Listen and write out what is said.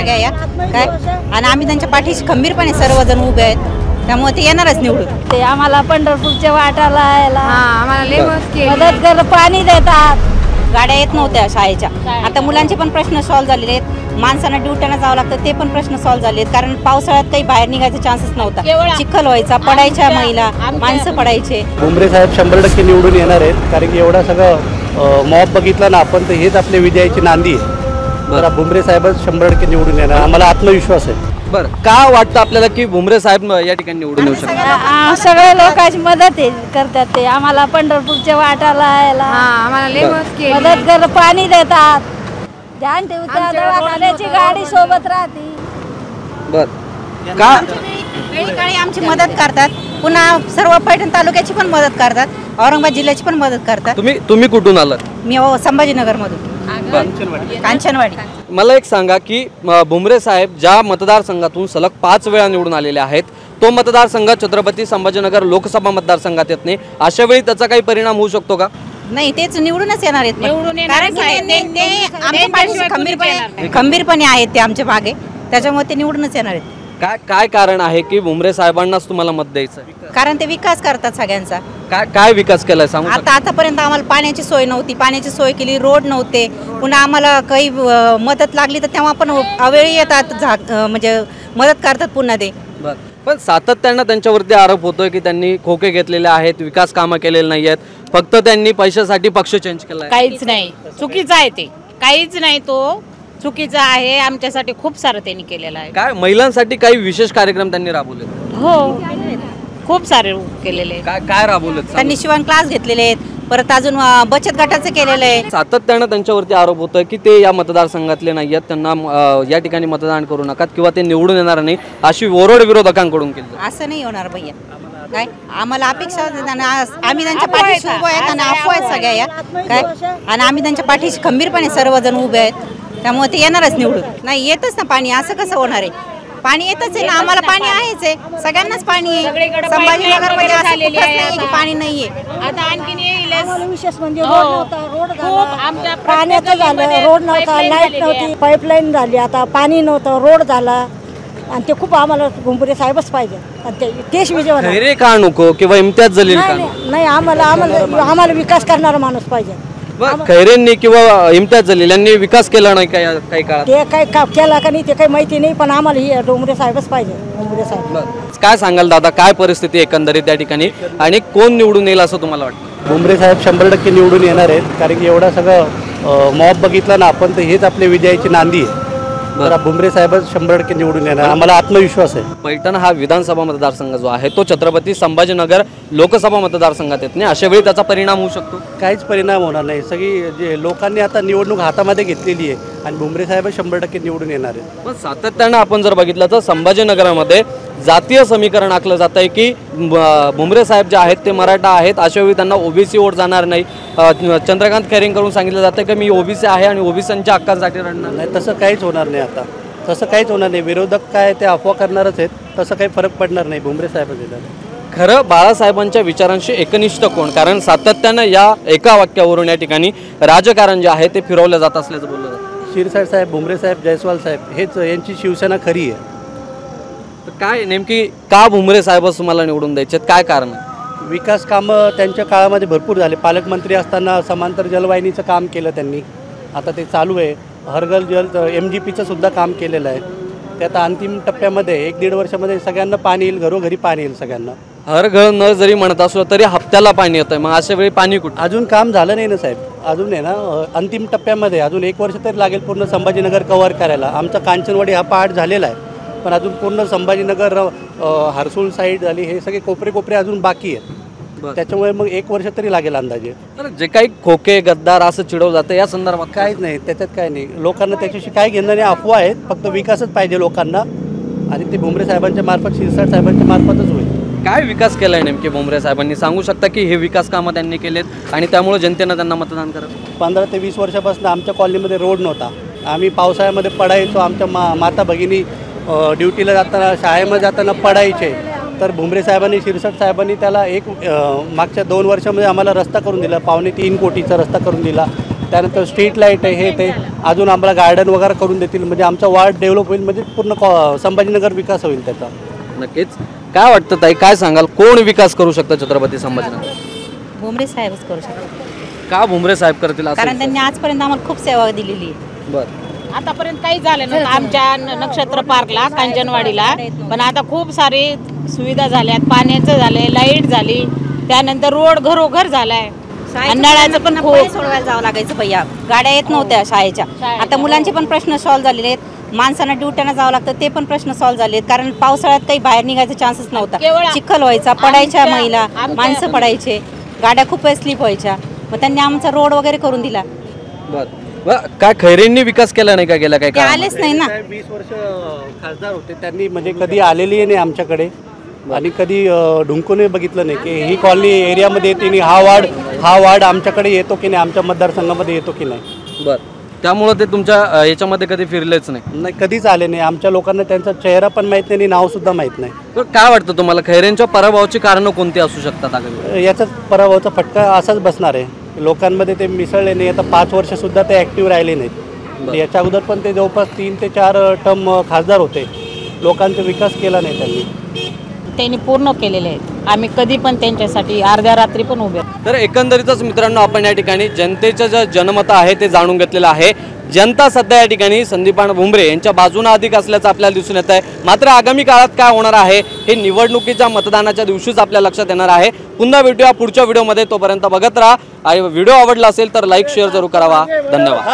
सगळ्या या काय, आणि आम्ही त्यांच्या पाठीशी खंबीरपणे सर्वजण उभे आहेत, त्यामुळे ते येणारच निवडून. ते आम्हाला पंढरपूरच्या वाटाला आम्हाला मदत कर, पाणी देतात. गाड्या येत नव्हत्या शाळेच्या, आता मुलांचे पण प्रश्न सॉल्व्ह झालेले आहेत. माणसांना ड्युट्यांना जावं लागतं, ते पण प्रश्न सॉल्व्ह झाले आहेत. कारण पावसाळ्यात काही बाहेर निघायचा चान्सच नव्हता, चिखल व्हायचा, पडायच्या महिला, माणसं पडायचे. भुमरे साहेब 100% निवडून येणार आहेत, कारण की एवढा सगळं मॉब बघितला ना आपण, तर हेच आपल्या विजयाची नांदी आहे. तर भुमरे साहेबच 100% निवडून येणार, आम्हाला आत्मविश्वास आहे. बरं, का वाटतं आपल्याला की भुमरे साहेब या ठिकाणी निवडून येऊ शकतात? सगळ्या लोकांची मदत करतात. ते आम्हाला पंढरपूरच्या वाटाला आम्हाला मदत कर, पाणी देतात. ध्यान ठेवतात, दवाखान्याची गाडी सोबत राहते. बरं, का वेळोवेळी आमची मदत करतात. पुन्हा सर्व पैठण तालुक्याची पण मदत करतात, औरंगाबाद जिल्ह्याची पण मदत करतात. तुम्ही कुठून आलात? मी संभाजीनगर मधून, कांचनवाडी. मला एक सांगा की भुमरे साहेब ज्या मतदारसंघातून सलग 5 वेळा निवडून आलेले आहेत, तो मतदारसंघ छत्रपती संभाजीनगर लोकसभा मतदारसंघात येत नाही, अशा वेळी त्याचा काही परिणाम होऊ शकतो का? नाही, तेच निवडूनच येणार आहेत, कारण खंबीरपणे आहेत ते आमच्या मागे, त्याच्यामुळे ते निवडूनच येणार आहेत. काय कारण आहे की भुमरे साहेबांनाच तुम्हाला मत द्यायचं? कारण ते विकास करतात सगळ्यांचा. काय विकास केलाय सांगू? आतापर्यंत आम्हाला पाण्याची सोय नव्हती, पाण्याची सोय केली, रोड नव्हते. पुन्हा आम्हाला काही मदत लागली तर तेव्हा पण अवेळी येतात, म्हणजे मदत करतात पुन्हा ते. पण सातत्यानं त्यांच्यावरती आरोप होतोय की त्यांनी खोके घेतलेले आहेत, विकास कामं केलेले नाही आहेत, फक्त त्यांनी पैशासाठी पक्ष चेंज केलाय. काहीच नाही, चुकीचं आहे ते, काहीच नाही, तो चुकीचा आहे. आमच्यासाठी खूप सारं त्यांनी केलेलं आहे. काय महिलांसाठी काही विशेष कार्यक्रम त्यांनी राबवले? हो, खूप सारे केलेले. काय राबवले? त्यांनी शिवण क्लास घेतलेले आहेत, परत अजून बचत गटाचं केलेलं आहे. सातत्यानं त्यांच्यावरती आरोप होतोय की ते या मतदारसंघातले नाही आहेत, त्यांना या ठिकाणी मतदान करू नका किंवा ते निवडून येणार नाही, अशी ओरड विरोधकांकडून केली. असं नाही होणार भैया, काय आम्हाला अपेक्षा, आम्ही त्यांच्या पाठीशी उभे आहेत आणि अफवा आहेत सगळ्या या काय, आणि आम्ही त्यांच्या पाठीशी खंबीरपणे सर्वजण उभे आहेत, त्यामुळे ते येणारच निवडून. नाही येतच ना पाणी, असं कसं होणार आहे? पाणी येतच आहे ना, आम्हाला पाणी आहेच आहे, सगळ्यांनाच पाणी आहे. संभाजीनगर मध्ये असं कुठंच नाही की पाणी नाहीये. आता आणखीन येईल विशेष म्हणजे रोड झाला, पाण्याचं झालं, रोड नव्हता, लाईट नव्हती, पाईपलाईन झाली, आता पाणी नव्हतं, रोड झाला, आणि ते खूप आम्हाला भुमरे साहेबच पाहिजे. आणि तेच विजय होणार. खैरे का नको किंवा इम्तियाज जलील का? नाही, आम्हाला विकास करणारा माणूस पाहिजे. खैरेंनी किंवा इम्तियाज जलील यांनी विकास केला नाही काही काळात? ते काही केला का नाही ते काही माहिती नाही, पण आम्हाला ही भुमरे साहेबच पाहिजे. भुमरे साहेब. काय सांगाल दादा, काय परिस्थिती एकंदरीत त्या ठिकाणी आणि कोण निवडून येईल असं तुम्हाला वाटतं? भुमरे साहेब 100% निवडून येणार आहेत, कारण की एवढा सगळं मॉब बघितला ना आपण, तर हेच आपल्या विजयाची नांदी आहे. तर भुमरे साहेबच 100% निवडून येणार, आम्हाला आत्मविश्वास आहे. पैठण हा विधानसभा मतदारसंघ जो आहे तो छत्रपती संभाजीनगर लोकसभा मतदारसंघात येत नाही, अशा वेळी त्याचा परिणाम होऊ शकतो? काहीच परिणाम होणार नाही. सगळी जे लोकांनी आता निवडणूक हातामध्ये घेतलेली आहे आणि भुमरे साहेब 100% निवडून येणार आहे. पण सातत्यानं आपण जर बघितलं तर संभाजीनगरामध्ये जातीय समीकरण आखलं जात आहे की भुमरे साहेब जे आहेत ते मराठा आहेत, अशा वेळी त्यांना ओबीसी वोट जाणार नाही. चंद्रकांत खैरेंकडून सांगितलं जातं की मी ओबीसी आहे आणि ओबीसींच्या हक्कांसाठी लढणार नाही. तसं काहीच होणार नाही, आता तसं काहीच होणार नाही. विरोधक काय ते अफवा करणारच आहेत, तसं काही फरक पडणार नाही. भुमरे साहेब येणार. खरं बाळासाहेबांच्या विचारांशी एकनिष्ठ कोण? कारण सातत्यानं या एका वाक्यावरून या ठिकाणी राजकारण जे आहे ते फिरवलं जात असल्याचं बोललं जातं. शिरसाट साहेब, भुमरे साहेब, जयस्वाल साहेब हेच यांची शिवसेना खरी आहे. तर काय नेमकी का भुमरे साहेबच तुम्हाला निवडून द्यायचे, काय कारण? विकास कामं त्यांच्या काळामध्ये भरपूर झाले. पालकमंत्री असताना समांतर जलवाहिनीचं काम केलं त्यांनी, आता ते चालू आहे. हरघर जल MGPचं सुद्धा काम केलेलं आहे. ते आता अंतिम टप्प्यामध्ये 1-1.5 वर्षामध्ये सगळ्यांना पाणी येईल, घरोघरी पाणी येईल सगळ्यांना. हर घर न जरी म्हणत असलो तरी हप्त्याला पाणी येतंय, मग अशा वेळी पाणी कुठं? अजून काम झालं नाही ना साहेब, अजून आहे ना अंतिम टप्प्यामध्ये, अजून 1 वर्ष तरी लागेल पूर्ण संभाजीनगर कव्हर करायला. आमचा कांचनवाडी हा पार्ट झालेला आहे, पण अजून पूर्ण संभाजीनगर, हर्सूल साईड झाली, हे सगळे कोपरे अजून बाकी आहेत. त्याच्यामुळे मग 1 वर्ष तरी लागेल अंदाजे. जे काही खोके गद्दार असं चिडवलं जातं या संदर्भात काहीच नाही, त्याच्यात काय नाही. लोकांना त्याच्याशी काय घेणं नाही, अफवा आहेत. फक्त विकासच पाहिजे लोकांना, आणि ते भुमरे साहेबांच्या मार्फत, शिरसाट साहेबांच्या मार्फतच होईल. काय विकास केलाय नेमके भुमरे साहेबांनी, सांगू शकता की हे विकास कामं त्यांनी केलेत आणि त्यामुळे जनतेनं त्यांना मतदान करत? 15 ते 20 वर्षापासून आमच्या कॉलनीमध्ये रोड नव्हता. आम्ही पावसाळ्यामध्ये पडायचो. आमच्या माता भगिनी ड्युटीला जाताना, शाळेमध्ये जाताना पडायचे. तर भुमरे साहेबांनी, शिरसाट साहेबांनी त्याला मागच्या 2 वर्षामध्ये आम्हाला रस्ता करून दिला. 2.25 कोटीचा रस्ता करून दिला. त्यानंतर स्ट्रीट लाईट आहे, हे ते अजून आम्हाला गार्डन वगैरे करून देतील, म्हणजे आमचा वार्ड डेव्हलप होईल, म्हणजे पूर्ण संभाजीनगर विकास होईल त्याचा. नक्कीच. काय वाटतं ताई, काय सांगाल, कोण विकास करू शकतं छत्रपती संभाजीनगर? भुमरे साहेबच करू शकतात. का भुमरे साहेब करतील असं? कारण त्यांनी आजपर्यंत आम्हाला खूप सेवा दिलेली आहे. बरं. आतापर्यंत काही झालं नव्हतं आमच्या नक्षत्र पार्कला, कांचनवाडीला, पण आता खूप सारी सुविधा झाल्यात. पाण्याचं झालंय, लाईट झाली, त्यानंतर रोड घरोघर झालाय, नळाचं पण खूप सोडवायला जावं लागायचं भैया, गाड्या येत नव्हत्या शाळेच्या. आता मुलांचे पण प्रश्न सॉल्व्ह झालेले आहेत. माणसांना ड्युट्यांना जावं लागतं, ते पण प्रश्न सॉल्व्ह झाले आहेत. कारण पावसाळ्यात काही बाहेर निघायचा चान्सच नव्हता. चिखल व्हायचा, पडायच्या महिला, माणसं पडायचे, गाड्या खूप वेळ स्लिप व्हायच्या. मग त्यांनी आमचा रोड वगैरे करून दिला. काय खैरेंनी विकास केला नाही का गेला? काय आलेच नाही ना. 20 वर्ष खासदार होते, त्यांनी म्हणजे कधी आलेली नाही आमच्याकडे आणि कधी ढुंकूनही बघितलं नाही की ही कॉलनी एरियामध्ये येते आणि हा वार्ड आमच्याकडे येतो की नाही, आमच्या मतदारसंघामध्ये येतो की नाही. बरं. त्यामुळं ते तुमच्या याच्यामध्ये कधी फिरलेच नाही? कधीच आले नाही. आमच्या लोकांना त्यांचा चेहरा पण माहीत नाही आणि नावसुद्धा माहीत नाही. तर काय वाटतं तुम्हाला, खैरेंच्या पराभवाची कारणं कोणती असू शकतात आगामी? याचाच पराभवाचा फटका असाच बसणार आहे. लोकांमध्ये ते मिसळले नाही. आता 5 वर्षसुद्धा ते ॲक्टिव्ह राहिले नाहीत. याच्या अगोदर पण ते जवळपास 3 ते 4 टर्म खासदार होते. लोकांचा विकास केला नाही त्यांनी पूर्ण केलेले आहेत. आम्ही कधी पण त्यांच्यासाठी अर्ध्या रात्री पण उभे. तर एकंदरीतच मित्रांनो, आपण या ठिकाणी जनतेचं जे जनमत आहे ते जाणून घेतलेलं आहे. जनता सध्या या ठिकाणी संदीपान भुमरे यांच्या बाजूने अधिक असल्याचं आपल्याला दिसून येत आहे. मात्र आगामी काळात काय होणार आहे हे निवडणुकीच्या मतदानाच्या दिवशीच आपल्या लक्षात येणार आहे. पुन्हा भेटूया पुढच्या व्हिडिओमध्ये. तोपर्यंत बघत राहा. व्हिडिओ आवडला असेल तर लाईक शेअर जरूर करावा. धन्यवाद.